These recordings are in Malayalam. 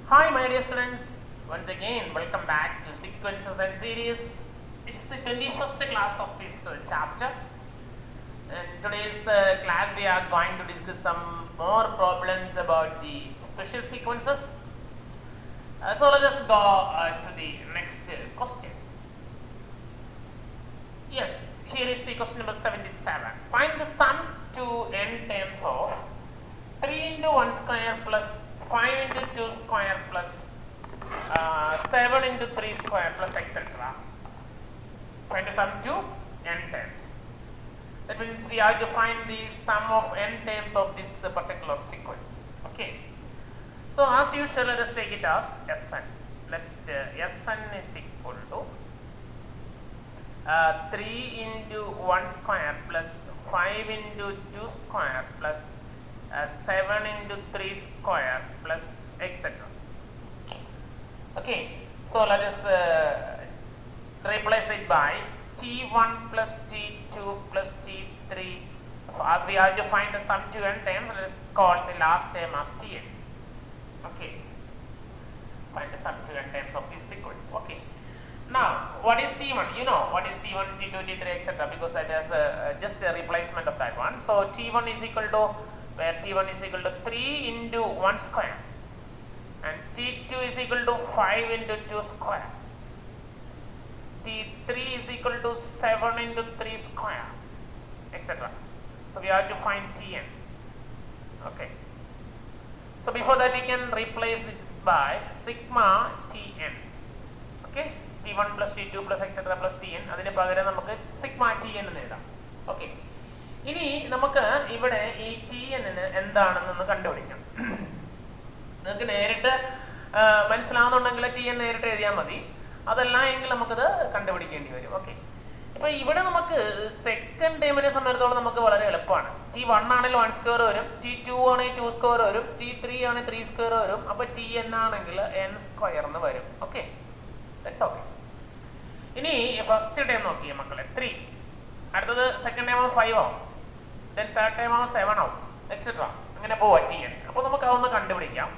Hi my dear students, once again welcome back to Sequences and Series. It's the 21st class of this chapter, and today's class we are going to discuss some more problems about the special sequences. So let us go to the next question. Yes, here is the question number 77. Find the sum to n terms of 3 into 1 square plus 5 into 2 square plus 7 into 3 square plus etc. Find the sum to n terms. That means we have to find the sum of n terms of this particular sequence. Okay. So as usual, let us take it as Sn. Let Sn is equal to 3 into 1 square plus 5 into 2 square plus 7 into 3 square plus etc. Okay, so let us replace it by t1 plus t2 plus t3. As we have to find the sum to n terms, let us call the last term as tn. Okay, find the sum to n terms of this sequence. Okay, now what is t1? You know what is t1, t2, t3 etc. because that is just a replacement of that one. So t1 is equal to, where t1 is equal to 3 into 1 square and t2 is equal to 5 into 2 square, t3 is equal to 7 into 3 square etc. So we have to find tn. Okay, so before that we can replace it by sigma tn. Okay, t1 plus t2 plus etc plus tn, അതിന് പകരം നമുക്ക് sigma tn എന്ന് എഴുതാം. ഓക്കെ, ഇനി നമുക്ക് ഇവിടെ ഈ ടി എന്നിന് എന്താണെന്ന് കണ്ടുപിടിക്കാം. നിങ്ങൾക്ക് നേരിട്ട് മനസ്സിലാവുന്നുണ്ടെങ്കിൽ ടി എൻ നേരിട്ട് എഴുതിയാൽ മതി, അതല്ല എങ്കിൽ നമുക്കത് കണ്ടുപിടിക്കേണ്ടി വരും. ഓക്കെ, ഇപ്പൊ ഇവിടെ നമുക്ക് സെക്കൻഡ് ടേമിനെ സംബന്ധിച്ചിടത്തോളം നമുക്ക് വളരെ എളുപ്പമാണ്. t1 ആണെങ്കിൽ 1 സ്ക്വയർ വരും, t2 ആണെങ്കിൽ 2 സ്ക്വയർ വരും, t3 ആണെങ്കിൽ 3 സ്ക്വയർ വരും. അപ്പൊ tn ആണെങ്കിൽ n സ്ക്വയർ എന്ന് വരും. Okay, that's okay. ഇനി ഫസ്റ്റ് ടൈം നോക്കിയേ മക്കളെ 3, അടുത്തത് സെക്കൻഡ് ടൈം 5 ആവും, then third time 7 ആവും etc. അങ്ങനെ പോവാ tn. അപ്പോൾ നമുക്ക് അതൊന്ന് കണ്ടുപിടിക്കാം.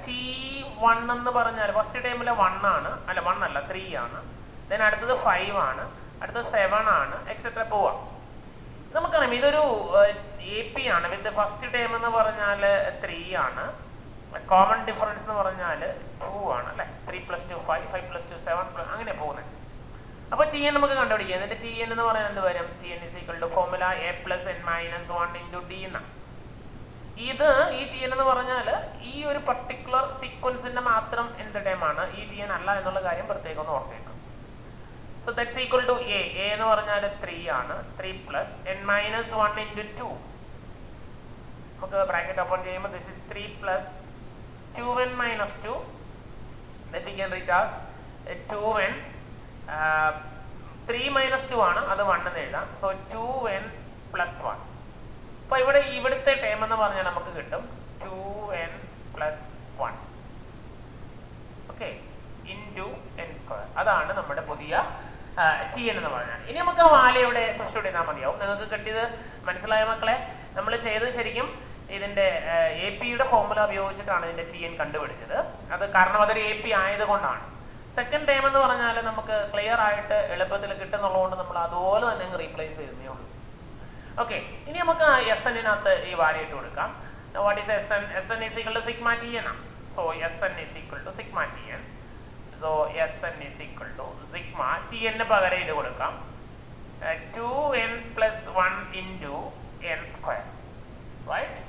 t1 എന്ന് പറഞ്ഞാൽ ഫസ്റ്റ് ടൈമിലെ 1 ആണ്, അല്ല 1 അല്ല 3 ആണ്, then അടുത്തത് 5 ആണ്, അടുത്തത് 7 ആണ് etc. പോവാം. നമുക്കറിയാം ഇതൊരു AP ആണ്. വിത്ത് ഫസ്റ്റ് ടൈം എന്ന് പറഞ്ഞാൽ 3 ആണ്, കോമൺ ഡിഫറൻസ് എന്ന് പറഞ്ഞാൽ 2 ആണ് അല്ലെ. 3 + 2 5, 5 + 2 7 അങ്ങനെ പോകുന്നത്. അപ്പോൾ ടി എൻ നമുക്ക് കണ്ടുപിടിക്കാം. എന്നിട്ട് ടി എൻ എന്ന് പറയുന്നത് എന്ത് വരും? T N is equal to formula A plus N minus 1 into D എന്നാണ്. ഇത് ഈ ടി എൻ എന്ന് പറഞ്ഞാൽ ഈ ഒരു പർട്ടിക്കുലർ സീക്വൻസിന്റെ മാത്രം എന്ത് ടൈമാണ്, ഈ ടി എൻ അല്ല എന്നുള്ള കാര്യം പ്രത്യേകം ഒന്ന് ഓർത്തേക്കും. So that's equal to A എന്ന് പറഞ്ഞാൽ 3 ആണ്, 3 പ്ലസ് എൻ മൈനസ് 1 ഇൻറ്റു 2. നമുക്ക് ബ്രാക്കറ്റ് ഓപ്പൺ ചെയ്യുമ്പോൾ this is 3 plus 2n minus 2, that we can write as 2n. 3 minus 2 ആണ്, അത് 1 എന്ന് എഴുതാം. So 2n plus 1. അപ്പോൾ ഇവിടുത്തെ ടേം എന്ന് പറഞ്ഞാൽ നമുക്ക് കിട്ടും 2n plus 1 okay into n square. അതാണ് നമ്മുടെ പുതിയ ടി എൻ എന്ന് പറഞ്ഞാൽ. ഇനി നമുക്ക് ആ വാല്യൂ ഇവിടെ സബ്സ്റ്റിറ്റ്യൂട്ട് ചെയ്താൽ മതിയാവും. നിങ്ങൾക്ക് കിട്ടിയത് മനസ്സിലായ മക്കളെ? നമ്മൾ ചെയ്തത് ശരിക്കും ഇതിന്റെ എ പിയുടെ ഫോർമുല ഉപയോഗിച്ചിട്ടാണ് ഇതിന്റെ ടി എൻ കണ്ടുപിടിച്ചത്. അത് കാരണം അതൊരു എ പി ആയതുകൊണ്ടാണ്. സെക്കൻഡ് ടൈം എന്ന് പറഞ്ഞാൽ നമുക്ക് ക്ലിയർ ആയിട്ട് എളുപ്പത്തിൽ കിട്ടുന്നുള്ളതുകൊണ്ട് നമ്മൾ അതുപോലെ തന്നെ അങ്ങ് റീപ്ലേസ് ചെയ്യുന്നേ ഉള്ളൂ. ഓക്കെ, ഇനി നമുക്ക് എസ് എന്നിനകത്ത് ഈ വാല്യൂ ഇട്ട് കൊടുക്കാം. What is S N? S N is equal to sigma T N ആണ്. So S N is equal to sigma T N. So S N is equal to sigma T എന്നിന് പകരം ഇത് കൊടുക്കാം 2n plus 1 into n square, right?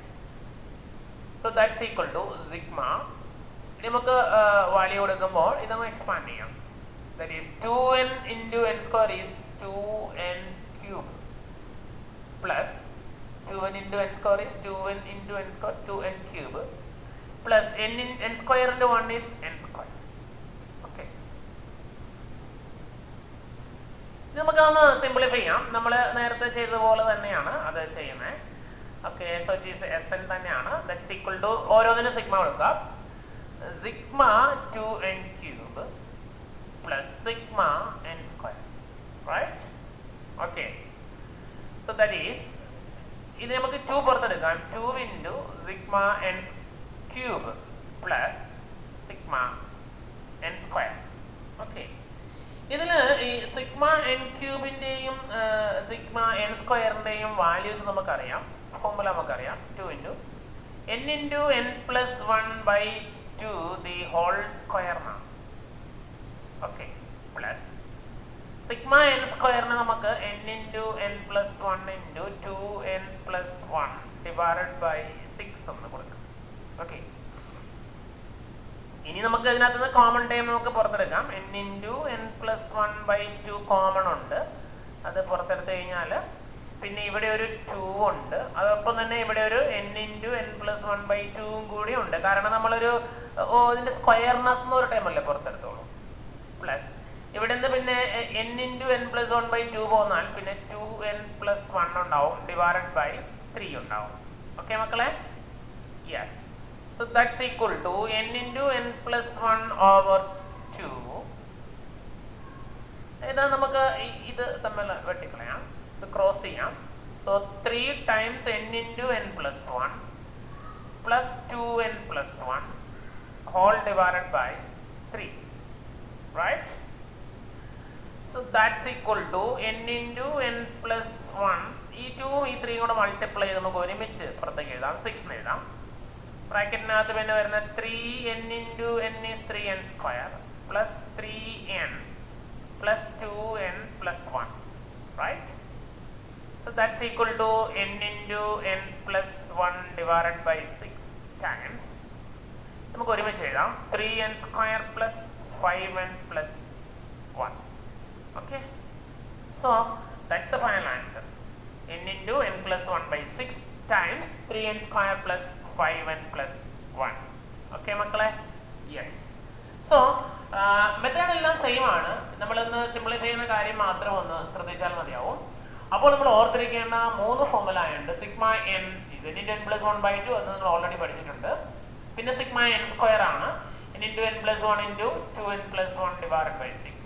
So that's equal to sigma. നമുക്ക് വാല്യൂ കൊടുക്കുമ്പോൾ ഇതങ്ങ് എക്സ്പാൻഡ് ചെയ്യാം. That is 2n into n square is 2n cube plus 2n into n square is 2n into n square 2n cube plus n square into 1 is n square. Okay, നമുക്കതൊന്ന് സിംപ്ലിഫൈ ചെയ്യാം. നമ്മൾ നേരത്തെ ചെയ്തതുപോലെ തന്നെയാണ് അത് ചെയ്യുന്നത്. Okay, so it is S N തന്നെയാണ്. ദാറ്റ്സ് ഈക്വൽ ടു ഓരോന്നിനും സിഗ്മ കൊടുക്കാം. sigma 2n cube plus sigma n square, right? Okay, so that is ഇത് നമുക്ക് 2 പുറത്തെടുക്കാം. 2 into sigma n cube plus sigma n square. Okay. ഇതിൽ ഈ സിഗ്മ എൻ ക്യൂബിൻ്റെയും സിഗ്മ എൻ സ്ക്വയറിൻ്റെയും വാല്യൂസ് നമുക്കറിയാം, ഫോർമുല നമുക്കറിയാം. 2 into n into n plus 1 by 2 the whole square എന്നാണ്. ഓക്കെ, പ്ലസ് സിഗ്മ എൻ സ്ക്വയറിന് നമുക്ക് n into n plus 1 into 2n plus 1 divided by 6 എന്ന് കൊടുക്കാം. ഓക്കെ, ഇനി നമുക്ക് ഇതിനകത്ത് നിന്ന് കോമൺ ടൈം നമുക്ക് പുറത്തെടുക്കാം. n into n plus 1 by 2 common ഉണ്ട്, അത് പുറത്തെടുത്ത് കഴിഞ്ഞാൽ പിന്നെ ഇവിടെ ഒരു 2 ഉണ്ട്, അതോടൊപ്പം തന്നെ ഇവിടെ ഒരു n into n plus 1 by 2 കൂടി ഉണ്ട്. കാരണം നമ്മളൊരു ഇതിന്റെ സ്ക്വയറിനകത്ത് നിന്ന് ഒരു ടൈം അല്ലേ പുറത്തെടുത്തോളൂ. പ്ലസ് ഇവിടെ നിന്ന് പിന്നെ n into n plus 1 by 2 പോന്നാൽ പിന്നെ 2n plus 1 ഉണ്ടാവും, ഡിവൈഡഡ് ബൈ 3 ഉണ്ടാവും. ഓക്കെ മക്കളെ, yes. So that's equal to n into n plus 1 over 2. ഇതാ നമുക്ക് ഇത് തമ്മിൽ വെട്ടിക്കളയാം, ഇത് ക്രോസ് ചെയ്യാം. So 3 times n into n plus 1 plus 2n plus 1 whole divided by 3, right? So that's equal to n into n plus 1. ഈ 2 ഈ 3 കൂടെ മൾട്ടിപ്ലൈ ചെയ്ത് നമുക്ക് ഒരുമിച്ച് പുറത്തേക്ക് എഴുതാം, 6 എഴുതാം. ബ്രാക്കറ്റിനകത്ത് പിന്നെ വരുന്ന 3n into n is 3n square plus 3n plus 2n plus 1, right? So that's equal to n into n plus 1 divided by 6 times നമുക്ക് ഒരുമിച്ച് എഴുതാം 3n square plus 5n plus 1. Okay, so that's the final answer. n into n plus 1 by 6 times 3n square plus 5n plus 1. Okay മക്കളെ, യെസ്. സോ മെത്തേഡ് എല്ലാം സെയിം ആണ്, നമ്മളൊന്ന് സിംപ്ലിഫൈ ചെയ്യുന്ന കാര്യം മാത്രം ഒന്ന് ശ്രദ്ധിച്ചാൽ മതിയാവും. അപ്പോൾ നമ്മൾ ഓർത്തിരിക്കേണ്ട 3 ഫോർമുല ഉണ്ട്. Sigma N n into n plus 1 by 2 അത് നമ്മൾ ഓൾറെഡി പഠിച്ചിട്ടുണ്ട്. പിന്നെ സിഗ്മ എൻ സ്ക്വയർ ആണ് n into n plus 1 into 2n plus 1 divided by 6.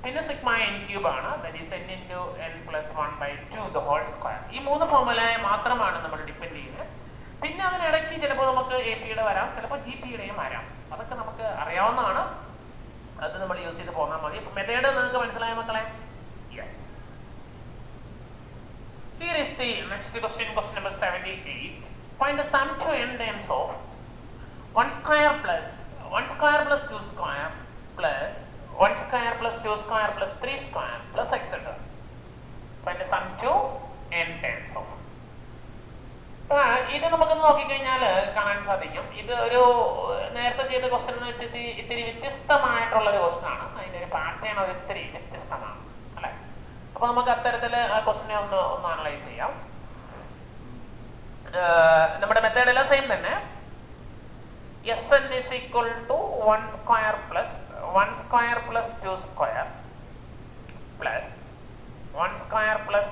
പിന്നെ സിഗ്മ എൻ ക്യൂബ് ആണ്, that is n into n plus 1 by 2 the whole square. ഈ 3 ഫോർമുലയെ മാത്രമാണ് നമ്മൾ ഡിപ്പെൻഡ് ചെയ്യുന്നത്. പിന്നെ അതിനിടയ്ക്ക് ചിലപ്പോൾ നമുക്ക് എ പിയുടെ വരാം, ചിലപ്പോൾ ജി പിയുടെയും വരാം. അതൊക്കെ നമുക്ക് അറിയാവുന്നതാണ്, അത് നമ്മൾ യൂസ് ചെയ്ത് പോകാൻ മതി. മെത്തേഡ് നിങ്ങൾക്ക് മനസ്സിലായ മക്കളെ? Yes. Here is the next question, question number 78. Find the sum to n terms of 1 square plus 2 square plus 1 square plus 2 square plus 3 square plus etc. Find the sum to n terms of. ഇത് നമുക്കൊന്ന് നോക്കിക്കഴിഞ്ഞാൽ കാണാൻ സാധിക്കും, ഇത് ഒരു നേരത്തെ ചെയ്ത ക്വസ്റ്റ്യൻ ഇത്തിരി വ്യത്യസ്തമായിട്ടുള്ള ഒരു ക്വസ്റ്റ്യൻ ആണ്. അതിന്റെ ഒരു പാറ്റേൺ അത് ഇത്തിരി വ്യത്യസ്തമാണ് അല്ലെ. അപ്പൊ നമുക്ക് അത്തരത്തില് ആ ക്വസ്റ്റ്യനെ ഒന്ന് അനലൈസ് ചെയ്യാം. നമ്മുടെ മെത്തേഡ് എല്ലാം സെയിം തന്നെ. Sn is equal to 1 square plus 2 square plus 1 square plus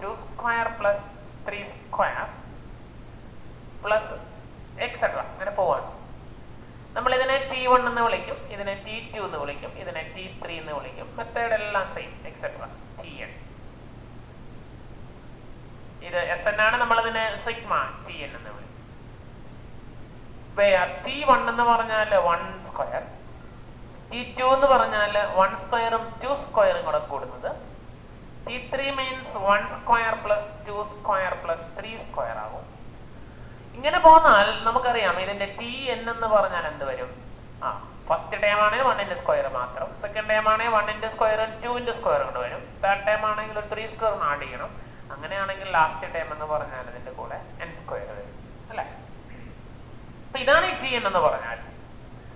2 square plus 3 square plus etcetera അങ്ങനെ പോവാണ്. നമ്മൾ ഇതിനെ T1 എന്ന് വിളിക്കും, ഇതിനെ T2 എന്ന് വിളിക്കും, ഇതിനെ T3 എന്ന് വിളിക്കും. മെത്തേഡ് എല്ലാം സെയിം എക്സെട്ര Tn. ഇത് Sn ആണ്, നമ്മളതിനെ സിഗ്മ Tn എന്ന് വിളിക്കും. T1 എന്ന് പറഞ്ഞാൽ 1 സ്ക്വയർ, T2 എന്ന് പറഞ്ഞാൽ 1 സ്ക്വയറും 2 സ്ക്വയറും കൂടെ കൂടുന്നത്. T3 means 1 square plus 2 square plus 3 square ആകും. ഇങ്ങനെ പോന്നാൽ നമുക്കറിയാം ഇതിന്റെ Tn എന്ന് പറഞ്ഞാൽ എന്ത് വരും? ഫസ്റ്റ് ടൈം ആണെങ്കിൽ 1 സ്ക്വയർ മാത്രം, സെക്കൻഡ് ടൈം ആണെങ്കിൽ 1 സ്ക്വയറും 2 സ്ക്വയർ കൊണ്ട് വരും, തേർഡ് ടൈം ആണെങ്കിൽ ഒരു 3 സ്ക്വയർ ആഡ് ചെയ്യണം. അങ്ങനെയാണെങ്കിൽ ലാസ്റ്റ് ടൈം എന്ന് പറഞ്ഞാൽ ഇതിന്റെ കൂടെ n സ്ക്വയർ വരും അല്ലെ. അപ്പൊ ഇതാണ് ഈ Tn എന്ന് പറഞ്ഞാൽ.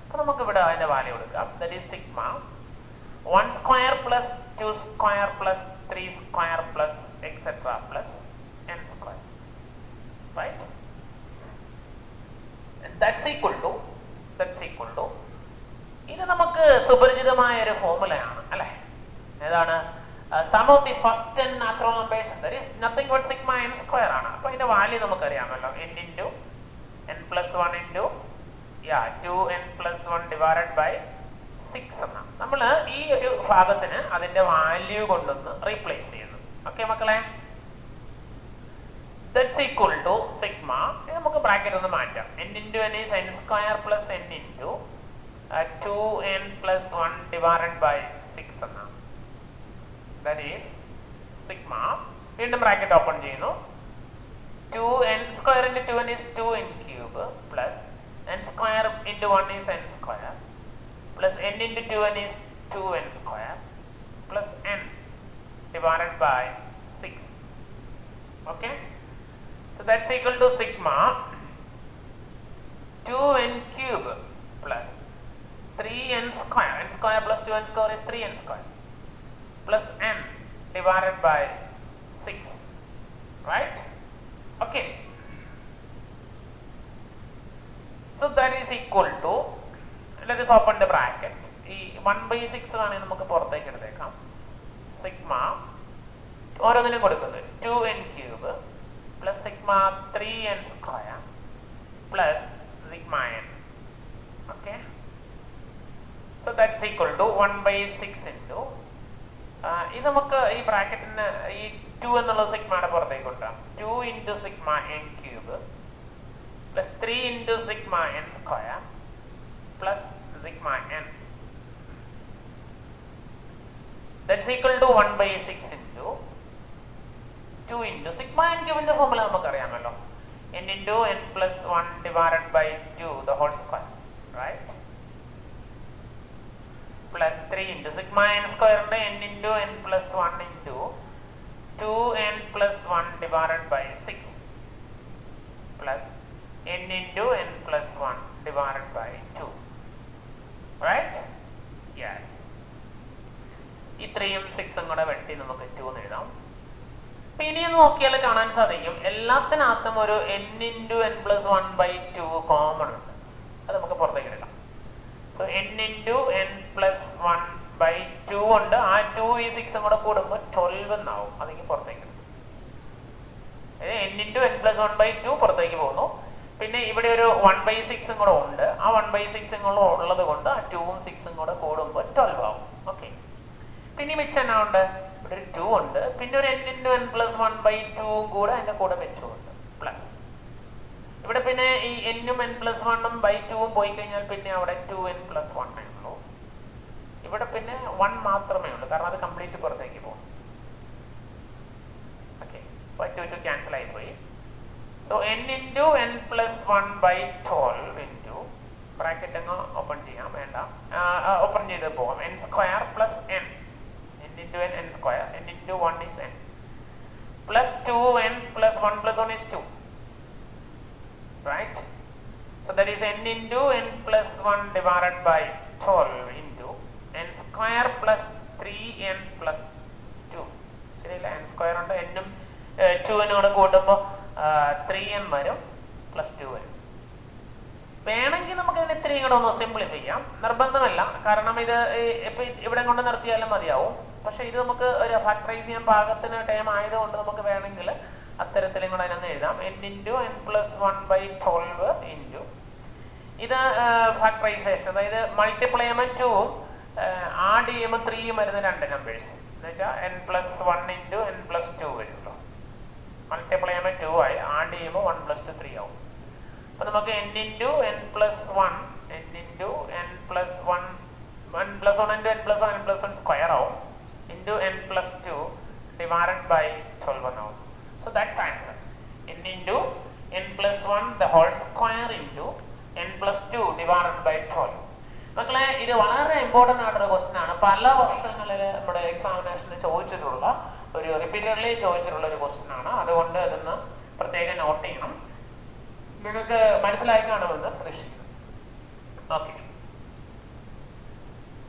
അപ്പൊ നമുക്ക് ഇവിടെ അതിന്റെ വാല്യൂ കൊടുക്കാം, that is sigma 1 square plus 2 square plus 3 square plus etcetera plus n square, right? That's equal to ഇത് നമുക്ക് സുപരിചിതമായ ഒരു ഫോർമുലയാണ് അല്ലെ. ഏതാണ്? Sum of the first n natural numbers, that is nothing but sigma n square ആണ്. അപ്പൊ ഇതിന്റെ വാല്യൂ നമുക്കറിയാമല്ലോ, n into n plus 1 into 2n plus 1 divided by 6 എന്നാണ്. നമ്മൾ ഈ ഒരു ഭാഗത്തിന് അതിന്റെ വാല്യൂ കൊണ്ടൊന്ന് റീപ്ലേസ് ചെയ്യുന്നു. ഓക്കെ മക്കളെ, ദാറ്റ്സ് ഈക്വൽ ടു സിഗ്മ. നമുക്ക് ബ്രാക്കറ്റ് ഒന്ന് മാറ്റാം. n into n is n square plus n into 2n plus 1 divided by 6 എന്നാണ്. That is sigma. വീണ്ടും ബ്രാക്കറ്റ് ഓപ്പൺ ചെയ്യുന്നു. 2n square into 2n is 2n cube plus n square into 1 is n square plus n into 2n is 2n square plus n divided by 6. Okay, so that's equal to sigma 2n cube plus 3n square. N square plus 2n square is 3n square plus n divided by 6, right? Okay, so that is equal to, let us open the bracket. 1/6 ആണ് നമുക്ക് പുറത്തേക്ക് എടുത്തേക്കാം. സിഗ്മ ഓരോന്നിനും കൊടുക്കുന്നത് 2n cube plus sigma 3n square plus sigma n. Okay, so that's equal to 1/6 into ഇത് നമുക്ക് ഈ ബ്രാക്കറ്റിന് ഈ 2 എന്നുള്ള സിഗ്മയുടെ പുറത്തേക്ക് കൊടുക്കാം. 2 into sigma n cube plus 3 into sigma n square plus sigma n. That's equal to 1/6 into 2 into sigma n cube ന്റെ ഫോർമുല നമുക്കറിയാമല്ലോ. n into n plus 1 divided by 2 the whole square, right? Plus 3 into sigma n square ഉണ്ട് n into n plus 1 into 2n plus 1 divided by 6 plus n into n plus 1 divided by 2, right? Yes, ഈ 3ഉം 6ഉം കൂടെ വെട്ടി നമുക്ക് 2 എന്ന് എഴുതാം. ഇനി നോക്കിയാൽ കാണാൻ സാധിക്കും എല്ലാത്തിനകത്തും ഒരു n into n plus 1/2 common ഉണ്ട്. അത് നമുക്ക് പുറത്തേക്ക് എടുക്കാം. So n into n plus 1/2 ഉണ്ട്. ആ 2 ഈ 6ഉം കൂടെ കൂടുമ്പോൾ 12 എന്നാവും. അതിന് പുറത്തേക്ക് എടുക്കും. n into n plus 1/2 പുറത്തേക്ക് പോകുന്നു. പിന്നെ ഇവിടെ ഒരു 1/6 കൂടെ ഉണ്ട്. ആ 1/6 കൂടെ ഉള്ളത് കൊണ്ട് ആ 2ഉം 6ഉം കൂടെ കൂടുമ്പോൾ 12 ആവും. ഓക്കെ, പിന്നെ മിച്ചം എന്നാ ഉണ്ട്? ഇവിടെ ഒരു 2 ഉണ്ട്. പിന്നെ ഒരു n into n plus 1/2 കൂടെ അതിന്റെ കൂടെ വെച്ചുകൊണ്ട് പ്ലസ്. ഇവിടെ പിന്നെ ഈ n-ഉം n plus 1-ഉം by 2-ഉം പോയി കഴിഞ്ഞാൽ പിന്നെ അവിടെ 2n plus 1 ഉള്ളൂ. ഇവിടെ പിന്നെ 1 മാത്രമേ ഉള്ളൂ, കാരണം അത് കംപ്ലീറ്റ് പുറത്തേക്ക് പോകും. ഓക്കെ, 2 ക്യാൻസൽ ആയിപ്പോയി. So n into n plus 1/12 into bracket അങ്ങ് ഓപ്പൺ ചെയ്യാം. വേണ്ട, ഓപ്പൺ ചെയ്ത് പോകാം. n square plus n into n square, n into 1 is n plus 2n plus 1 plus 1 is 2, right? So that is n into n plus 1 divided by 12 into n square plus 3n plus 2. ശരിയല്ല, n square ഉണ്ട്. n-ഉം 2n കൂടെ കൂട്ടുമ്പോൾ 3n വരും plus 2 വരും. വേണമെങ്കിൽ നമുക്ക് ഇതിനെ 3 കൂടെ ഒന്ന് സിംപ്ലിഫൈ ചെയ്യാം. നിർബന്ധമല്ല, കാരണം ഇത് ഇപ്പൊ ഇവിടെ കൊണ്ട് നിർത്തിയാലും മതിയാവും. പക്ഷെ ഇത് നമുക്ക് ഒരു ഫാക്ടറൈസ് ചെയ്യാൻ പാകത്തിന് ടൈം ആയതുകൊണ്ട് നമുക്ക് വേണമെങ്കിൽ അത്തരത്തിലും കൂടെ അതിനൊന്ന് എഴുതാം. n into n plus 1/12 into ഇത് ഫാക്ടറൈസേഷൻ, അതായത് മൾട്ടിപ്ലൈ ചെയ്യുമ്പോൾ 2ഉം ആഡ് ചെയ്യുമ്പോൾ 3ഉം വരുന്ന രണ്ട് നമ്പേഴ്സ് എന്ന് വെച്ചാൽ n plus 1 into n plus 2 വരുമല്ലോ. മൾട്ടിപ്ലൈ ചെയ്യുമ്പോൾ 2 ആയി, ആഡ് ചെയ്യുമ്പോൾ 1 plus 2 3 ആവും. അപ്പൊ നമുക്ക് n into n plus 1 n into n plus 1 1 plus 1 into n plus 1 n plus 1 square ആവും into n plus 2 divided by 12 എന്നാവും. So that's the answer. n into n plus 1 the whole square into n plus 2 divided by 12. മക്കളെ, ഇത് വളരെ ഇമ്പോർട്ടൻ്റ് ആയിട്ടൊരു ക്വസ്റ്റ്യൻ ആണ്. പല വർഷങ്ങളിൽ നമ്മുടെ എക്സാമിനേഷന് ചോദിച്ചിട്ടുള്ള ഒരു റിപ്പീറ്റഡ്ലി ചോദിച്ചിട്ടുള്ള ഒരു ക്വസ്റ്റ്യൻ ആണ്. അതുകൊണ്ട് അതൊന്ന് പ്രത്യേകം നോട്ട് ചെയ്യണം. നിങ്ങൾക്ക് മനസ്സിലായി കാണുമെന്ന് പ്രതീക്ഷിക്കുന്നു. Okay,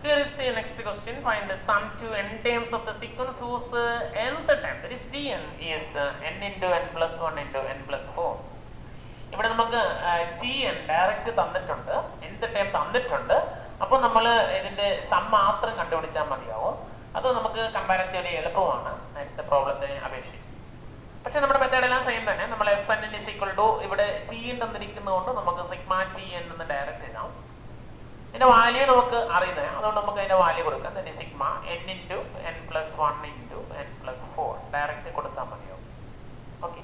here is the next question. Find the sum to n terms of the sequence whose nth term, that is tn, is n into n plus 1 into n plus 4. ഇവിടെ നമുക്ക് tn ഡയറക്റ്റ് തന്നിട്ടുണ്ട്, nth ടേം തന്നിട്ടുണ്ട്. അപ്പോൾ നമ്മൾ ഇതിന്റെ സം മാത്രം കണ്ടുപിടിച്ചാൽ മതിയാവും. അത് നമുക്ക് കമ്പാരിറ്റീവ്ലി എളുപ്പമാണ് നേരത്തെ പ്രോബ്ലത്തിനെ അപേക്ഷിച്ച്. പക്ഷെ നമ്മുടെ മെത്തേഡ് എല്ലാം സെയിം തന്നെ. നമ്മൾ Sn is equal to ഇവിടെ tn തന്നിരിക്കുന്നതുകൊണ്ട് നമുക്ക് സിഗ്മ tn എന്ന് ഡയറക്റ്റ് എഴുതാം. ഇതിന്റെ വാല്യൂ നമുക്ക് അറിയുന്നത്, അതുകൊണ്ട് നമുക്ക് അതിന്റെ വാല്യൂ കൊടുക്കാം. തന്നെ sigma n into n plus 1 into n plus 4 direct കൊടുത്താൽ മതിയാവും. ഓക്കെ,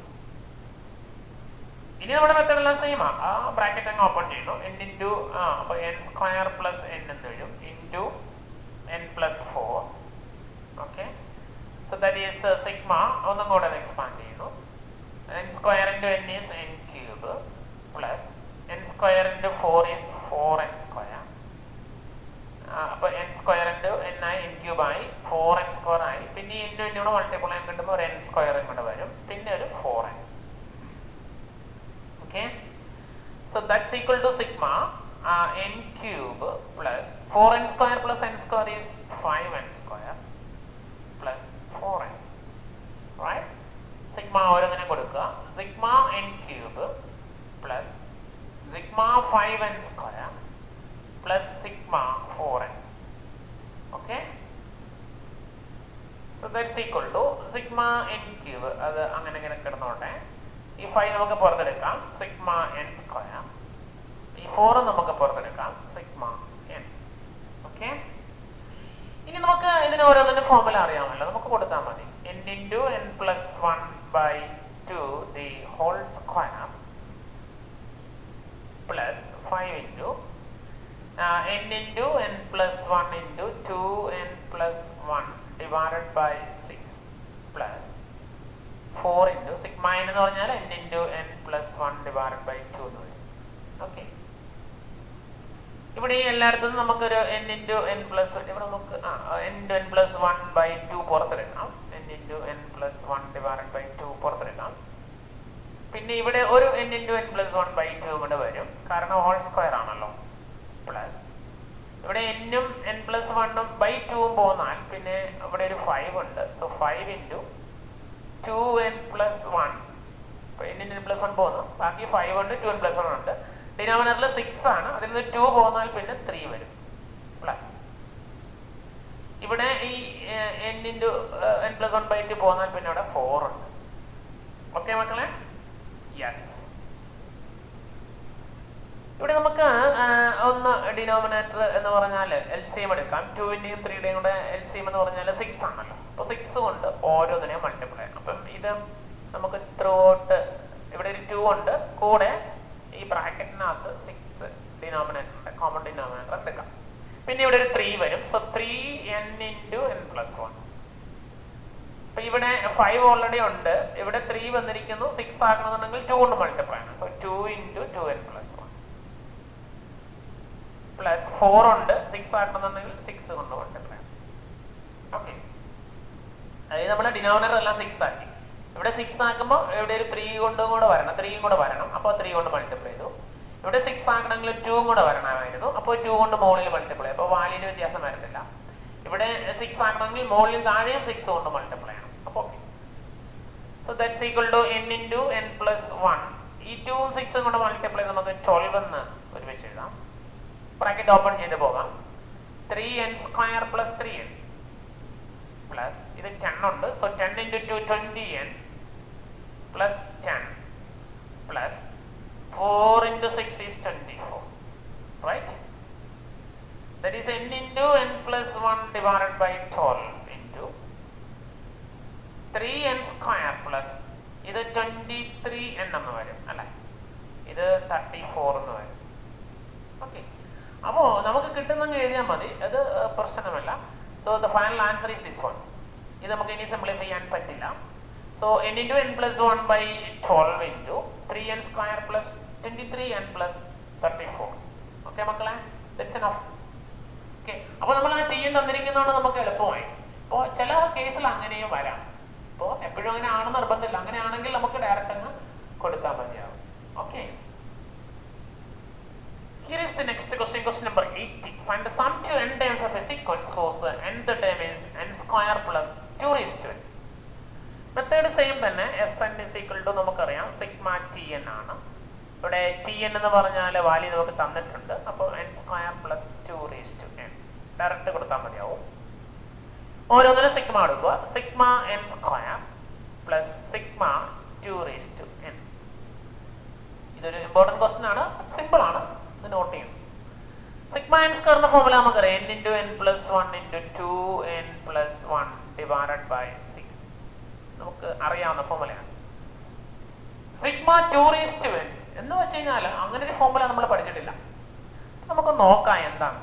ഇനി നമ്മുടെ മെത്തേഡ് എല്ലാം സെയിം ആണ്. ആ ബ്രാക്കറ്റ് അങ്ങ് ഓപ്പൺ ചെയ്യുന്നു. n ഇൻറ്റു അപ്പോൾ n സ്ക്വയർ പ്ലസ് n എന്ന് വരും into n plus 4. Okay, so that is sigma. ഒന്നും കൂടെ എക്സ്പാൻഡ് ചെയ്യുന്നു. n square into n is n cube plus n square into 4 is 4n square. അപ്പോൾ n സ്ക്വയർ ഇൻറ്റു n ആയി n ക്യൂബ് ആയി 4n സ്ക്വയർ ആയി. പിന്നെ ഈ ഇൻറ്റു ഇൻറ്റു മൾട്ടിപ്പിൾ ചെയ്യാൻ കിട്ടുമ്പോൾ ഒരു n സ്ക്വയർ ഇങ്ങോട്ട് വരും, പിന്നെ ഒരു 4n. Okay, so that's equal to sigma n cube plus 4n square plus n square is 5n square plus 4n, right? Sigma ഓരോന്നിനെ കൊടുക്കുക. sigma n cube plus sigma 5n square plus sigma 4n. Okay, so that's equal to sigma n cube. അത് അങ്ങനെ ഇങ്ങനെ കിടന്നോട്ടെ. ഈ 5 നമുക്ക് പുറത്തെടുക്കാം, സിഗ്മ n സ്ക്വയർ. ഈ 4 നമുക്ക് പുറത്തെടുക്കാം, സിഗ്മ n. ഓക്കെ, ഇനി നമുക്ക് ഇതിന് ഓരോന്നിന്റെ ഫോർമുല അറിയാമല്ലോ, നമുക്ക് കൊടുത്താൽ മതി. n into n plus 1/2 the whole square plus 5 into n into n plus 1 into 2n plus 1 divided by 6 plus 4 into sigma n എന്ന് പറഞ്ഞാൽ n into n plus 1 divided by 2 എന്ന് വരും. ഓക്കെ, ഇവിടെ ഈ എല്ലായിടത്തും നമുക്കൊരു n ഇൻറ്റു n പ്ലസ്, ഇവിടെ നമുക്ക് n ഇൻറ്റു n പ്ലസ് 1/2 പുറത്തെടുക്കാം. n into n plus 1 divided by 2 പുറത്തെടുക്കാം. പിന്നെ ഇവിടെ ഒരു n ഇൻറ്റു n പ്ലസ് 1/2 ഇവിടെ വരും, കാരണം ഹോൾ സ്ക്വയർ ആണല്ലോ. പ്ലസ് ഇവിടെ n-ഉം n പ്ലസ് 1-ഉം ബൈ 2-ഉം പോന്നാൽ പിന്നെ ഇവിടെ ഒരു 5 ഉണ്ട്. So 5 into 2n plus 1. അപ്പോൾ n പ്ലസ് 1 പോകുന്നു, ബാക്കി 5 ഉണ്ട്, 2n പ്ലസ് 1 ഉണ്ട്. ഡിനോമിനേറ്ററിൽ 6 ആണ്, അതിൽ നിന്ന് 2 പോകുന്നാൽ പിന്നെ 3 വരും. പ്ലസ് ഇവിടെ ഈ n ഇൻറ്റു n പ്ലസ് 1/2 പോകുന്നാൽ പിന്നെ അവിടെ 4 ഉണ്ട്. ഓക്കെ മക്കളെ, യെസ്. ഇവിടെ നമുക്ക് ഒന്ന് ഡിനോമിനേറ്റർ എന്ന് പറഞ്ഞാൽ LCM എടുക്കാം. 2-ന്റെയും 3-യുടെയും കൂടെ LCM എന്ന് പറഞ്ഞാൽ 6 ആണല്ലോ. അപ്പോൾ 6 കൊണ്ട് ഓരോന്നിനെയും മൾട്ടിപ്ലൈ ചെയ്യണം. അപ്പം ഇത് നമുക്ക് ത്രൂഔട്ട് ഇവിടെ ഒരു 2 ഉണ്ട്, കൂടെ ഈ ബ്രാക്കറ്റിനകത്ത് 6 ഡിനോമിനേറ്ററിന്റെ കോമൺ ഡിനോമിനേറ്റർ എടുക്കാം. പിന്നെ ഇവിടെ ഒരു 3 വരും. So 3n into n plus 1. അപ്പൊ ഇവിടെ 5 ഓൾറെഡി ഉണ്ട്, ഇവിടെ 3 വന്നിരിക്കുന്നു. 6 ആക്കണമെന്നുണ്ടെങ്കിൽ 2 കൊണ്ട് മൾട്ടിപ്ലൈ ചെയ്യണം. So 2 into 2n plus 1 plus 4 ഉണ്ട്, 6 ആക്കണമെന്നുണ്ടെങ്കിൽ 6 കൊണ്ട് മൾട്ടിപ്ലൈ ചെയ്യണം. ഓക്കെ, അതായത് നമ്മുടെ ഡിനോമിനേറ്റർ എല്ലാം 6 ആക്കി. ഇവിടെ 6 ആക്കുമ്പോൾ ഇവിടെ ഒരു 3 കൊണ്ടും കൂടെ വരണം, 3 കൂടെ വരണം. അപ്പോൾ 3 കൊണ്ട് മൾട്ടിപ്ലൈ ചെയ്തു. ഇവിടെ 6 ആക്കണമെങ്കിൽ 2 കൂടെ വരണമായിരുന്നു, അപ്പോൾ 2 കൊണ്ട് മുകളിൽ മൾട്ടിപ്ലൈ. അപ്പോൾ വാല്യൂന് വ്യത്യാസം വരുന്നില്ല. ഇവിടെ 6 ആക്കണമെങ്കിൽ മുകളിൽ താഴെയും 6 കൊണ്ട് മൾട്ടിപ്ലൈ ചെയ്യണം. അപ്പോൾ okay, so that's equal to n into n plus 1. ഈ 2ഉം 6ഉം കൊണ്ട് മൾട്ടിപ്ലൈ നമുക്ക് 12 എന്ന് ഒരുമിച്ച് എഴുതാം. ബ്രാക്കറ്റ് ഓപ്പൺ ചെയ്ത് പോകാം. 3n square plus 3n plus ഇത് 10 ഉണ്ട്. So 10 into 2 20n plus 10 plus 4 into 6 is 24, right? That is n into n plus 1 divided by 12 into 3n square plus ഇത് 23n എന്ന് വരും അല്ലേ, ഇത് 34 എന്ന് വരും. ഓക്കെ, അപ്പോൾ നമുക്ക് കിട്ടുന്നെങ്കിൽ എഴുതിയാൽ മതി, അത് പ്രശ്നമല്ല. So the final answer is this one. ഇത് നമുക്ക് ഇനി സിംപ്ലിഫൈ ചെയ്യാൻ പറ്റില്ല. So n into n plus 1 by 12 into 3n square plus 23n plus 34. Okay മക്കളെ, ദാറ്റ്സ് എനഫ്. ഓക്കെ, അപ്പോൾ നമ്മൾ ആ t തന്നിരിക്കുന്നതുകൊണ്ട് നമുക്ക് എളുപ്പമായി. അപ്പോൾ ചില കേസിൽ അങ്ങനെയും വരാം. അപ്പോൾ എപ്പോഴും അങ്ങനെ ആണെന്ന് നിർബന്ധമില്ല. അങ്ങനെയാണെങ്കിൽ നമുക്ക് ഡയറക്റ്റ് അങ്ങ് കൊടുത്താൽ മതിയാവും. Okay, here is the next question, question number 80. Find the sum to n terms of a sequence whose nth term is n square plus 2 raised to n. Method same തന്നെ. Sn is equal to നമുക്കറിയാം സിഗ്മ tn ആണ്. ഇവിടെ tn എന്ന് പറഞ്ഞാൽ വാല്യൂ നമുക്ക് തന്നിട്ടുണ്ട്. അപ്പോൾ n square plus 2 raised to n direct കൊടുത്താൽ മതിയാവും. ഓരോന്നിനും സിഗ്മ എടുക്കുക. Sigma n square plus sigma 2 raised to n. ഇതൊരു ഇമ്പോർട്ടൻറ്റ് ക്വസ്റ്റ്യൻ ആണ്, സിമ്പിൾ ആണ്, ഇത് നോട്ട് ചെയ്യണം. സിഗ്മ n സ്ക്വയറിന്റെ ഫോർമുല നമുക്കറിയാം. n into n plus 1 into 2n plus 1 divided by 6. നമുക്ക് അറിയാവുന്ന ഫോർമുലയാണ്. സിഗ്മ 2 raised to n എന്ന് വെച്ച് കഴിഞ്ഞാൽ അങ്ങനെ ഒരു ഫോർമുല നമ്മൾ പഠിച്ചിട്ടില്ല. നമുക്ക് നോക്കാം എന്താണ്.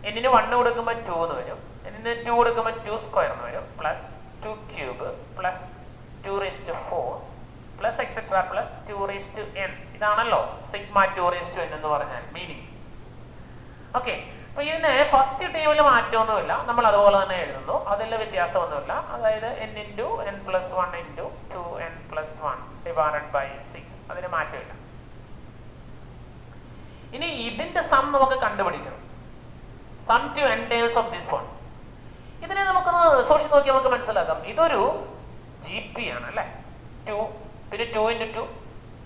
എന്നിന് 1 കൊടുക്കുമ്പോൾ 2 എന്ന് വരും, എന്നിന് 2 കൊടുക്കുമ്പോൾ 2 സ്ക്വയർ എന്ന് വരും, plus 2 cube plus 2⁴ plus etcetera plus 2n. ഇതാണല്ലോ സിഗ്മ 2n എന്ന് പറഞ്ഞാൽ മീനിങ്. ഓക്കെ, അപ്പൊ ഇതിന് ഫസ്റ്റ് ടേമിൽ മാറ്റമൊന്നുമില്ല, നമ്മൾ അതുപോലെ തന്നെ എഴുതുന്നു, അതിൽ വ്യത്യാസമൊന്നുമില്ല. അതായത് n+1 × 2n+1 ഡിവൈഡഡ് ബൈ 6, അതിന് മാറ്റമില്ല. ഇനി ഇതിന്റെ സം നമുക്ക് കണ്ടുപിടിക്കണം, sum to n terms of this one. ഇതിനെ നമുക്കൊന്ന് സൂക്ഷിച്ച് നോക്കി നമുക്ക് മനസ്സിലാക്കാം. ഇതൊരു GP ആണ് അല്ലെ, 2 പിന്നെ 2 × 2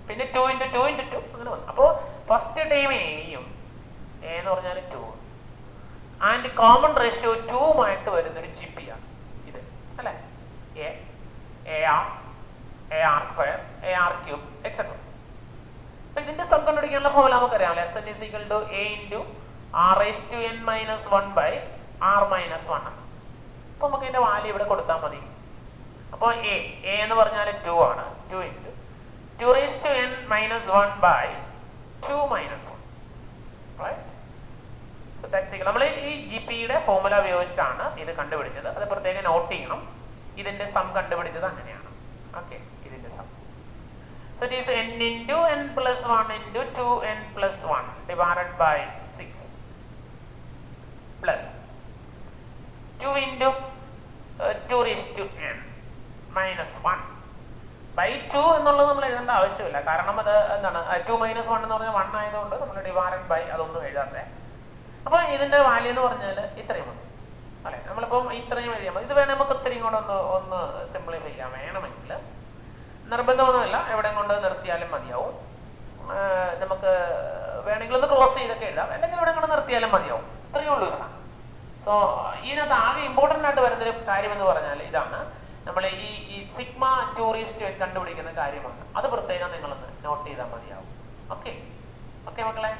പിന്നെ 2 × 2 × 2 അങ്ങനെ വന്നു. അപ്പോൾ ഫസ്റ്റ് ടൈം എയും എ എന്ന് പറഞ്ഞാൽ 2 ആൻഡ് കോമൺ റേഷ്യോ 2 വരുന്നൊരു GP ആണ് ഇത് അല്ലെ. AR², AR³ etcetera. അപ്പൊ ഇതിന്റെ സം കണ്ടുപിടിക്കാനുള്ള ഫോർമുല നമുക്കറിയാം. Ln A × R⁻n−1/R−1. അപ്പൊ നമുക്ക് ഇതിന്റെ വാല്യൂ ഇവിടെ കൊടുത്താൽ മതി. അപ്പോൾ എ എന്ന് പറഞ്ഞാൽ 2 ആണ്, 2 × 2n−1/2−1. നമ്മൾ ഈ GPയുടെ ഫോർമുല ഉപയോഗിച്ചിട്ടാണ് ഇത് കണ്ടുപിടിച്ചത്. അത് പ്രത്യേകം നോട്ട് ചെയ്യണം. ഇതിന്റെ സം കണ്ടുപിടിച്ചത് അങ്ങനെയാണ്. ഓക്കെ, ഇതിന്റെ some. So it is n × n+1 × 2n+1 divided by 6 plus 2 × 2⁻n−1 by 2 എന്നുള്ളത് നമ്മൾ എഴുതേണ്ട ആവശ്യമില്ല. കാരണം അത് എന്താണ്, 2 - 1 എന്ന് പറഞ്ഞാൽ 1 ആയതുകൊണ്ട് നമ്മൾ ഡിവൈഡഡ് ബൈ അതൊന്നും എഴുതാതെ. അപ്പൊ ഇതിന്റെ വാല്യൂ എന്ന് പറഞ്ഞാൽ ഇത്രയും മതി അല്ലെ. നമ്മളിപ്പം ഇത്രയും എഴുതിയാൽ മതി. ഇത് വേണമെങ്കിൽ നമുക്ക് ഇത്രയും കൂടെ ഒന്ന് സിംപ്ലിഫൈ ചെയ്യാം വേണമെങ്കിൽ. നിർബന്ധമൊന്നുമില്ല, എവിടെയും കൊണ്ട് നിർത്തിയാലും മതിയാവും. നമുക്ക് വേണമെങ്കിൽ ഒന്ന് ക്രോസ് ചെയ്തൊക്കെ എഴുതാം, അല്ലെങ്കിൽ എവിടെ കൊണ്ട് നിർത്തിയാലും മതിയാവും. ഇത്രയേ ഉള്ളൂ. സോ ഇതിനകത്ത് ആകെ ഇമ്പോർട്ടൻ്റ് ആയിട്ട് വരുന്നൊരു കാര്യം എന്ന് പറഞ്ഞാൽ ഇതാണ്, നമ്മൾ ഈ സിഗ്മ 2n കണ്ടുപിടിക്കുന്ന കാര്യമാണ്. അത് പ്രത്യേകം നിങ്ങളൊന്ന് നോട്ട് ചെയ്താൽ മതിയാവും. ഓക്കെ ഓക്കെ മക്കളെ,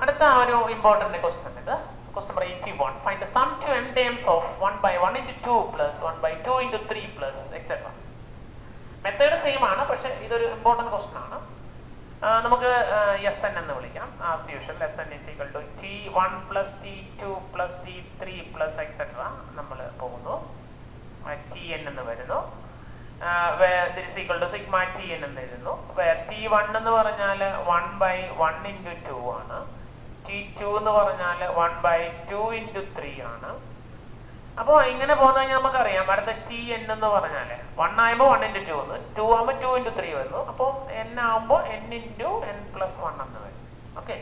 അടുത്ത ഒരു ഇമ്പോർട്ടൻ്റ് ക്വസ്റ്റ്യൻ ഇത്. Question number 81. Find the sum to n terms of 1/1 × 2 plus 1/2 × 3 plus etc. Method same ആണ്, പക്ഷെ ഇതൊരു ഇമ്പോർട്ടൻ്റ് ക്വസ്റ്റ്യൻ ആണ്. നമുക്ക് SN എന്ന് വിളിക്കാം. As usual SN = T1 + T2 + T3 + etc. നമ്മൾ പോകുന്നു. TN എന്ന് വരുന്നു. സിഗ്മ TN എന്ന് എഴുതുന്നു. T1 എന്ന് പറഞ്ഞാൽ 1/1 × 2 ആണ്. T2 എന്ന് പറഞ്ഞാൽ 1/2 × 3 ആണ്. അപ്പോൾ ഇങ്ങനെ പോകുന്ന കഴിഞ്ഞാൽ നമുക്കറിയാം അടുത്ത TN എന്ന് പറഞ്ഞാൽ 1 ആകുമ്പോൾ 1 × 2 വന്നു, 2 ആകുമ്പോൾ 2 × 3 വന്നു. അപ്പോൾ n ആകുമ്പോൾ n × n+1 എന്ന് വരും. ഓക്കെ,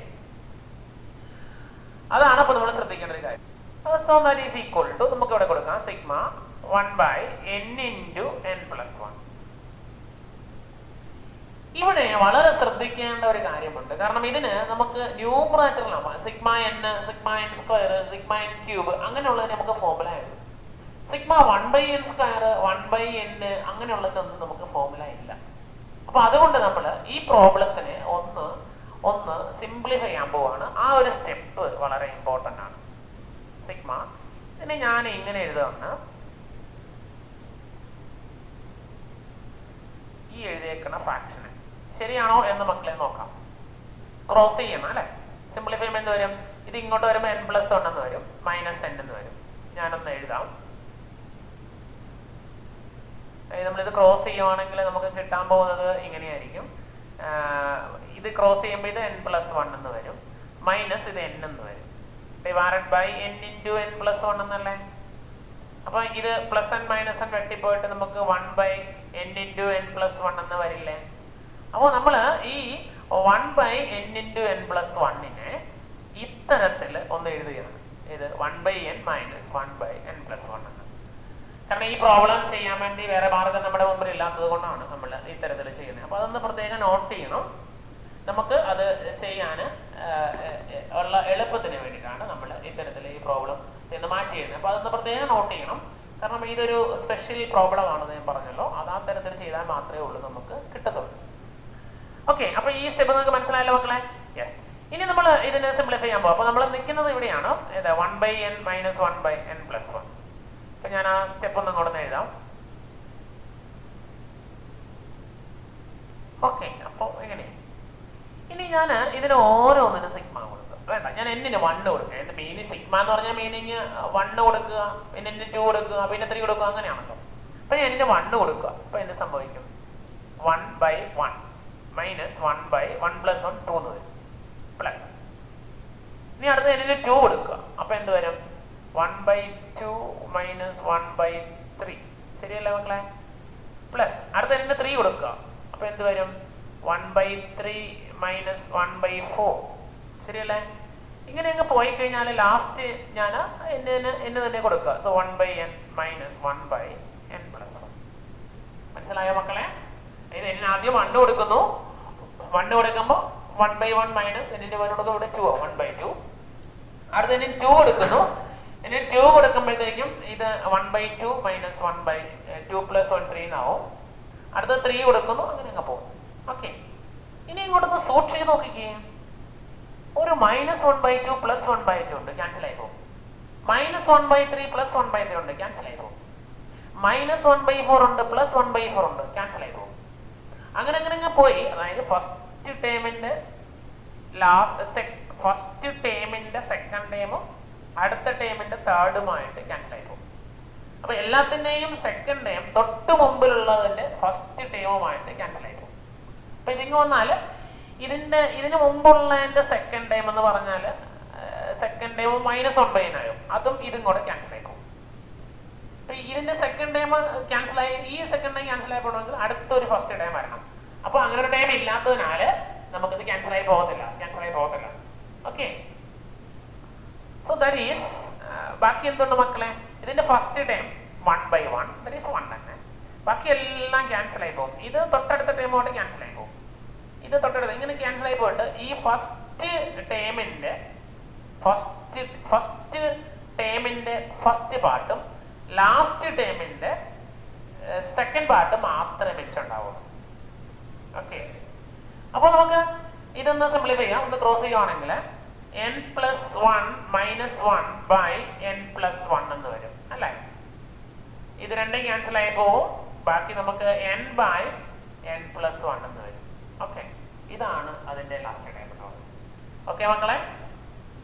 അതാണ് അപ്പോൾ നമ്മൾ ശ്രദ്ധിക്കേണ്ട ഒരു കാര്യം. So that is equal to നമുക്ക് ഇവിടെ കൊടുക്കാം സിഗ്മ 1/n × n+1. ഇവിടെ വളരെ ശ്രദ്ധിക്കേണ്ട ഒരു കാര്യമുണ്ട്. കാരണം ഇതിന് നമുക്ക് ന്യൂമറേറ്ററിലാണ് sigma n, sigma n², sigma n³ അങ്ങനെയുള്ളതിന് നമുക്ക് ഫോർമുല ഉണ്ട്. സിഗ്മ 1/n², 1/n അങ്ങനെയുള്ളതൊന്നും നമുക്ക് ഫോർമുല ഇല്ല. അപ്പൊ അതുകൊണ്ട് നമ്മൾ ഈ പ്രോബ്ലത്തിനെ ഒന്ന് സിംപ്ലിഫൈ ചെയ്യാൻ പോവാണ്. ആ ഒരു സ്റ്റെപ്പ് വളരെ ഇമ്പോർട്ടൻ്റ് ആണ്. സിഗ്മ ഇതിനെ ഞാൻ ഇങ്ങനെ എഴുതുകയാണ്. ഈ എഴുതിയേക്കുന്ന ഫ്രാക്ഷന് ശരിയാണോ എന്ന് മക്കളെ നോക്കാം. ക്രോസ് ചെയ്യണം അല്ലെ. സിംപ്ലിഫൈ ചെയ്യുമ്പോൾ എന്ത് വരും? ഇത് ഇങ്ങോട്ട് വരുമ്പോൾ n+1 എന്ന് വരും, -n എന്ന് വരും. ഞാനൊന്ന് എഴുതാം. നമ്മളിത് ക്രോസ് ചെയ്യുവാണെങ്കിൽ നമുക്ക് കിട്ടാൻ പോകുന്നത് ഇങ്ങനെയായിരിക്കും. ഇത് ക്രോസ് ചെയ്യുമ്പോൾ ഇത് n+1 എന്ന് വരും, മൈനസ് ഇത് n എന്ന് വരും, ഡിവൈഡഡ് ബൈ n × n+1 എന്നല്ലേ. അപ്പൊ ഇത് +n - n വെട്ടിപ്പോയിട്ട് നമുക്ക് 1/n × n+1 എന്ന് വരില്ലേ. അപ്പോൾ നമ്മൾ ഈ 1/n × n+1നെ ഇത്തരത്തിൽ ഒന്ന് എഴുതുകയാണ്. ഇത് 1/n - 1/n+1 എന്ന്. കാരണം ഈ പ്രോബ്ലം ചെയ്യാൻ വേണ്ടി വേറെ മാർഗം നമ്മുടെ മുമ്പിൽ ഇല്ലാത്തത് കൊണ്ടാണ് നമ്മൾ ഇത്തരത്തിൽ ചെയ്യുന്നത്. അപ്പോൾ അതൊന്ന് പ്രത്യേകം നോട്ട് ചെയ്യണം. നമുക്ക് അത് ചെയ്യാൻ ഉള്ള എളുപ്പത്തിന് വേണ്ടിയിട്ടാണ് നമ്മൾ ഇത്തരത്തിൽ ഈ പ്രോബ്ലം എന്ന് മാറ്റി ചെയ്യുന്നത്. അപ്പോൾ അതൊന്ന് പ്രത്യേകം നോട്ട് ചെയ്യണം. കാരണം ഇതൊരു സ്പെഷ്യൽ പ്രോബ്ലം ആണെന്ന് ഞാൻ പറഞ്ഞല്ലോ. അത് ആ തരത്തിൽ ചെയ്താൽ മാത്രമേ ഉള്ളൂ നമുക്ക് കിട്ടത്തുള്ളൂ. ഓക്കെ, അപ്പൊ ഈ സ്റ്റെപ്പ് നിങ്ങൾക്ക് മനസ്സിലായല്ലോ മക്കളെ? യെസ്. ഇനി നമ്മൾ ഇതിനെ സിംപ്ലിഫൈ ചെയ്യാൻ പോകും. അപ്പോൾ നമ്മൾ നിൽക്കുന്നത് ഇവിടെയാണ്, 1/n - 1/n+1. അപ്പൊ ഞാൻ ആ സ്റ്റെപ്പ് ഒന്നും കൂടെ എഴുതാം. ഓക്കെ, അപ്പോൾ എങ്ങനെ ഇനി ഞാൻ ഇതിന് ഓരോന്നിനും സിഗ്മ കൊടുക്കുക. വേണ്ട, ഞാൻ എന്നിന് 1 കൊടുക്കുക. എൻ്റെ മീനിങ് സിഗ്മ എന്ന് പറഞ്ഞാൽ മീനിങ് 1 കൊടുക്കുക, പിന്നെ എന്നിന് 2 കൊടുക്കുക, പിന്നെ 3 കൊടുക്കുക, അങ്ങനെയാണല്ലോ. അപ്പൊ ഞാൻ എന്നിന് 1 കൊടുക്കുക. അപ്പൊ എന്ത് സംഭവിക്കും? 1/1 മൈനസ് 1/1 പ്ലസ് 1 2 എന്ന് വരും, പ്ലസ്. ഇനി അടുത്ത എന്നിന് 2 കൊടുക്കുക. അപ്പൊ എന്ത് വരും? 1/2 മൈനസ് 1/3. ശരിയല്ലേ മക്കളെ? പ്ലസ് അടുത്ത എന്നിന് 3 കൊടുക്കുക. അപ്പൊ എന്ത് വരും? 1/3 മൈനസ് 1/4. ശരിയല്ലേ? ഇങ്ങനെ അങ്ങ് പോയി കഴിഞ്ഞാൽ ലാസ്റ്റ് ഞാൻ എന്ന് തന്നെ കൊടുക്കുക. So 1/n minus 1/n plus 1. മനസ്സിലായോ മക്കളെ? ഇത് എന്നിന് ആദ്യം 1 കൊടുക്കുന്നു. 1 കൊടുക്കുമ്പോൾ 1/1 മൈനസ് എന്നിന്റെ കൊടുക്കുമ്പോൾ ഇവിടെ 2 1/2. അടുത്ത എന്നിന് 2 കൊടുക്കുന്നു. എന്നിന് 2 കൊടുക്കുമ്പോഴത്തേക്കും ഇത് 1/2 മൈനസ് 1/2 പ്ലസ് 1 3 എന്നാവും. അടുത്ത 3 കൊടുക്കുന്നു. അങ്ങനെ അങ്ങ് പോകും. ഓക്കെ, ഇനി ഇങ്ങോട്ടൊന്ന് സൂക്ഷിച്ച് നോക്കിക്കേ. ഒരു മൈനസ് 1/2 പ്ലസ് 1/2 ഉണ്ട്, ക്യാൻസൽ ആയി പോകും. മൈനസ് 1/3 പ്ലസ് 1/3 ഉണ്ട്, ക്യാൻസൽ ആയി പോകും. മൈനസ് 1/4 ഉണ്ട്, പ്ലസ് 1/4 ഉണ്ട്, ക്യാൻസൽ ആയി പോകും. അങ്ങനെ അങ്ങനെ അങ്ങ് പോയി. അതായത് ഫസ്റ്റ് ടേമിന്റെ സെക്കൻഡ് ടേമും അടുത്ത ടേമിന്റെ തേർഡുമായിട്ട് ക്യാൻസൽ ആയി പോകും. അപ്പൊ എല്ലാത്തിന്റെയും സെക്കൻഡ് ടേം തൊട്ട് മുമ്പിലുള്ളതിന്റെ ഫസ്റ്റ് ടേമുമായിട്ട് ക്യാൻസൽ ആയി പോകും. അപ്പൊ ഇതിങ്ങ് വന്നാല് ഇതിന് മുമ്പുള്ളതിന്റെ സെക്കൻഡ് ടൈം എന്ന് പറഞ്ഞാൽ സെക്കൻഡ് ടൈം മൈനസ് 1/n ആയും, അതും ഇതും കൂടെ ക്യാൻസൽ ആയി പോകും. ഇതിന്റെ സെക്കൻഡ് ടൈം ക്യാൻസൽ ആയി, ഈ സെക്കൻഡ് ടൈം ക്യാൻസൽ ആയി പോകണമെങ്കിൽ അടുത്തൊരു ഫസ്റ്റ് ടൈം വരണം. അപ്പൊ അങ്ങനെ ഒരു ടൈം ഇല്ലാത്തതിനാല് നമുക്കിത് ക്യാൻസൽ ആയി പോകത്തില്ല. ഓക്കെ, സോ ദാറ്റ് ഈസ് ബാക്കി എന്തുണ്ട് മക്കളെ? ഇതിന്റെ ഫസ്റ്റ് ടൈം 1/1 ദാറ്റ് ഈസ് 1 തന്നെ. ബാക്കി എല്ലാം ക്യാൻസൽ ആയി പോകും. ഇത് തൊട്ടടുത്ത ടൈമോട്ട് ക്യാൻസൽ ആയി പോകും. ഇത് തൊട്ടടുത്ത് ഇങ്ങനെ ക്യാൻസൽ ആയി പോയിട്ട് ഈ ഫസ്റ്റ് ടേമിന്റെ ഫസ്റ്റ് പാർട്ടും ലാസ്റ്റ് ടേമിന്റെ സെക്കൻഡ് പാർട്ട് മാത്രമേ മിച്ചുണ്ടാവുള്ളൂ. ഓക്കെ, അപ്പൊ നമുക്ക് ഇതൊന്ന് സിംപ്ലിഫൈ ചെയ്യാം. ഒന്ന് ക്രോസ് ചെയ്യുവാണെങ്കിൽ n+1 മൈനസ് 1/n+1 എന്ന് വരും അല്ലേ? ഇത് രണ്ടും ക്യാൻസൽ ആയി പോകും. ബാക്കി നമുക്ക് n/n+1 എന്ന് വരും. ഓക്കെ, ഇതാണ് അതിന്റെ ലാസ്റ്റ് ടൈം. ഓക്കെ മക്കളെ,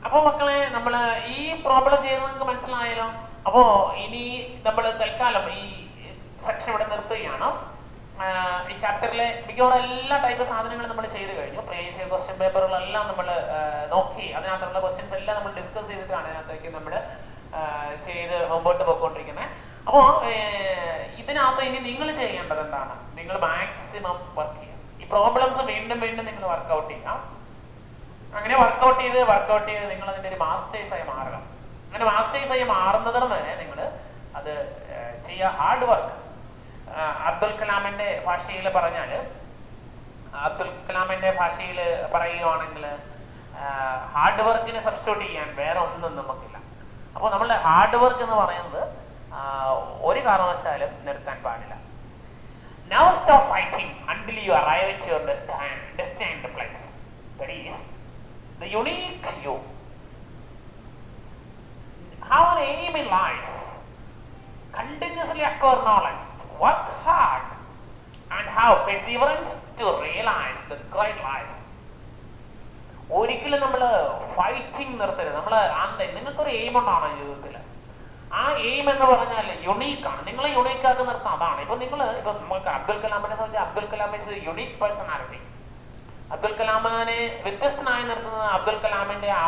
അപ്പൊ മക്കളെ നമ്മൾ ഈ പ്രോബ്ലം ചെയ്ത് നിങ്ങൾക്ക് മനസ്സിലായല്ലോ. അപ്പോ ഇനി നമ്മൾ തൽക്കാലം ഈ സെക്ഷൻ ഇവിടെ നിർത്തുകയാണ്. ഈ ചാപ്റ്ററിലെ മിക്കവാറും എല്ലാ ടൈപ്പ് സാധനങ്ങളും നമ്മൾ ചെയ്ത് കഴിഞ്ഞു. പ്രീവിയസ് ഇയർ ക്വസ്റ്റ്യൻ പേപ്പറുകളെല്ലാം നമ്മൾ നോക്കി, അതിനകത്തുള്ള ക്വസ്റ്റ്യൻസ് എല്ലാം നമ്മൾ ഡിസ്കസ് ചെയ്തിട്ടാണ് അതിനകത്തേക്ക് നമ്മൾ ചെയ്ത് മുമ്പോട്ട് പോയിക്കൊണ്ടിരിക്കുന്നത്. അപ്പോൾ ഇതിനകത്ത് ഇനി നിങ്ങൾ ചെയ്യേണ്ടത് എന്താണ്? നിങ്ങൾ മാക്സിമം വർക്ക് ചെയ്യുക. ഈ പ്രോബ്ലംസ് വീണ്ടും നിങ്ങൾ വർക്ക്ഔട്ട് ചെയ്യാം. അങ്ങനെ വർക്ക്ഔട്ട് ചെയ്ത് നിങ്ങൾ അതിൻ്റെ ഒരു മാസ്റ്റേഴ്സായി മാറുക. അങ്ങനെ മാസ്റ്റേഴ്സായി മാറുന്നതിന് വരെ നിങ്ങൾ അത് ചെയ്യുക. Hard work. അബ്ദുൽ കലാമിന്റെ ഭാഷയിൽ പറയുകയാണെങ്കിൽ ഹാർഡ് വർക്കിനെ സബ്സ്റ്റിറ്റ്യൂട്ട് ചെയ്യാൻ വേറെ ഒന്നും നമുക്കില്ല. അപ്പോൾ നമ്മളുടെ ഹാർഡ് വർക്ക് എന്ന് പറയുന്നത് ഒരു കാരണവശാലും നിർത്താൻ പാടില്ല. Never stop fighting until you arrive at your destined place. That is the unique you. Have an aim in life. Continuously acquire knowledge. Work hard and have perseverance to realize the great life. ഒരിക്കലും നമ്മൾ ഫൈറ്റിംഗ് നിർത്തരുത്. നിങ്ങൾക്കൊരു എയിം ഉണ്ടാവണം ജീവിതത്തിൽ. ആ എയിം എന്ന് പറഞ്ഞാൽ യുണീക്കാണ്. നിങ്ങളെ യുണീക്കാക്കി നിർത്താം. അതാണ് ഇപ്പൊ നമുക്ക് അബ്ദുൽ കലാമിനെ സംബന്ധിച്ച് Abdul Kalam is a unique personality. Abdul കലാമിനെ വ്യത്യസ്തനായി നിർത്തുന്നത് അബ്ദുൽ കലാമിന്റെ ആ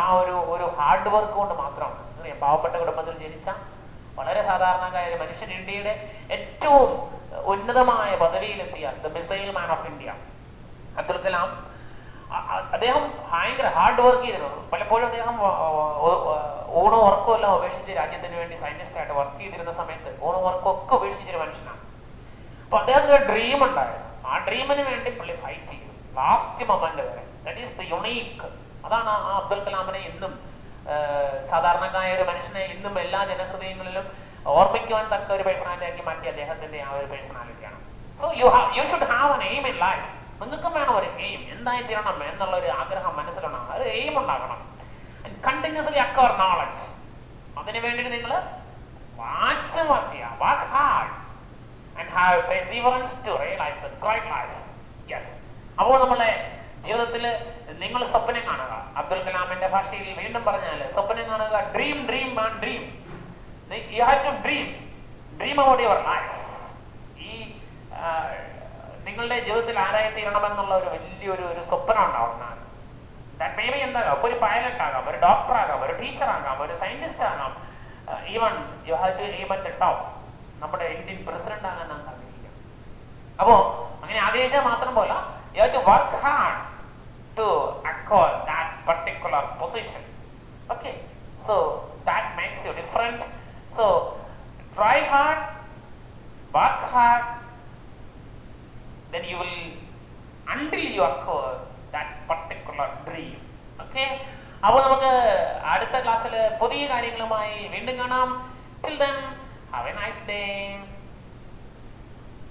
ഒരു ഹാർഡ് വർക്ക് കൊണ്ട് മാത്രമാണ്. പാവപ്പെട്ട കുടുംബത്തിൽ ജനിച്ച വളരെ സാധാരണക്കാരായ മനുഷ്യൻ, ഇന്ത്യയുടെ ഏറ്റവും ഉന്നതമായ പദവിയിലെത്തിയ the missile man of India Abdul Kalam. അദ്ദേഹം ഭയങ്കര ഹാർഡ് വർക്ക് ചെയ്തിരുന്നു. പലപ്പോഴും അദ്ദേഹം ഊണും ഉറക്കവും എല്ലാം ഉപേക്ഷിച്ച് രാജ്യത്തിന് വേണ്ടി സയന്റിസ്റ്റായിട്ട് വർക്ക് ചെയ്തിരുന്ന സമയത്ത് ഊണും ഉറക്കവും ഒക്കെ ഉപേക്ഷിച്ചൊരു മനുഷ്യനാണ്. അപ്പൊ അദ്ദേഹത്തിന് ഒരു ഡ്രീം ഉണ്ടായിരുന്നു. ആ ഡ്രീമിന് വേണ്ടി പുള്ളി ഫൈറ്റ് ചെയ്തു ലാസ്റ്റ് മൊമെന്റ് വരെ. That is the unique. അതാണ് ആ അബ്ദുൽ കലാമിനെ ഇന്നും സാധാരണക്കായ ഒരു മനുഷ്യനെ ഇന്നും എല്ലാ ജനഹൃദയങ്ങളിലും ഓർമ്മിക്കുവാൻ തക്ക ഒരു പേഴ്സണാലിറ്റി ആക്കി മാറ്റി അദ്ദേഹത്തിന്റെ ആ ഒരു പേഴ്സണാലിറ്റിയാണ്. So you should have an aim in life. നിങ്ങൾക്കും വേണം ഒരു എയിം. എന്തായി തീരണം എന്നുള്ള ഒരു ആഗ്രഹം മനസ്സിലുണ്ടാകണം. ഒരു എയിം ഉണ്ടാകണം. Continuously acquire knowledge. അതിനു വേണ്ടിയിട്ട് നിങ്ങൾ മാക്സിമം വർക്ക് ചെയ്യുക. Work hard and have perseverance to realise the great life. Yes, അപ്പോൾ നമ്മളെ ജീവിതത്തിൽ നിങ്ങൾ സ്വപ്നം കാണുക. അബ്ദുൽ കലാമിന്റെ ഭാഷയിൽ വീണ്ടും പറഞ്ഞാൽ സ്വപ്നം കാണുക. Dream dream dream. You have to dream about your life. ഈ നിങ്ങളുടെ ജീവിതത്തിൽ ആരായി തീരണമെന്നുള്ള ഒരു വലിയൊരു സ്വപ്നം ഉണ്ടാവുന്നതാണ്. ദാറ്റ് മേ ബി എന്താകാം, ഒരു പൈലറ്റ് ആകാം, ഒരു ഡോക്ടർ ആകാം, ഒരു ടീച്ചർ ആകാം, ഒരു സയന്റിസ്റ്റ് ആകാം. Even you have to aim at the top. നമ്മുടെ ഇന്ത്യൻ പ്രസിഡന്റ് ആകാൻ നാം ആഗ്രഹിക്കാം. അപ്പോ അങ്ങനെ ആഗ്രഹിച്ചാൽ മാത്രം പോലെ you have to work hard to acquire that particular position. Okay, so that makes you different. So try hard, work hard, then you will, until you acquire that particular dream. Okay, അപ്പോൾ നമുക്ക് അടുത്ത ക്ലാസ്സിൽ പുതിയ കാര്യങ്ങളുമായി വീണ്ടും കാണാം. Till then, have a nice day.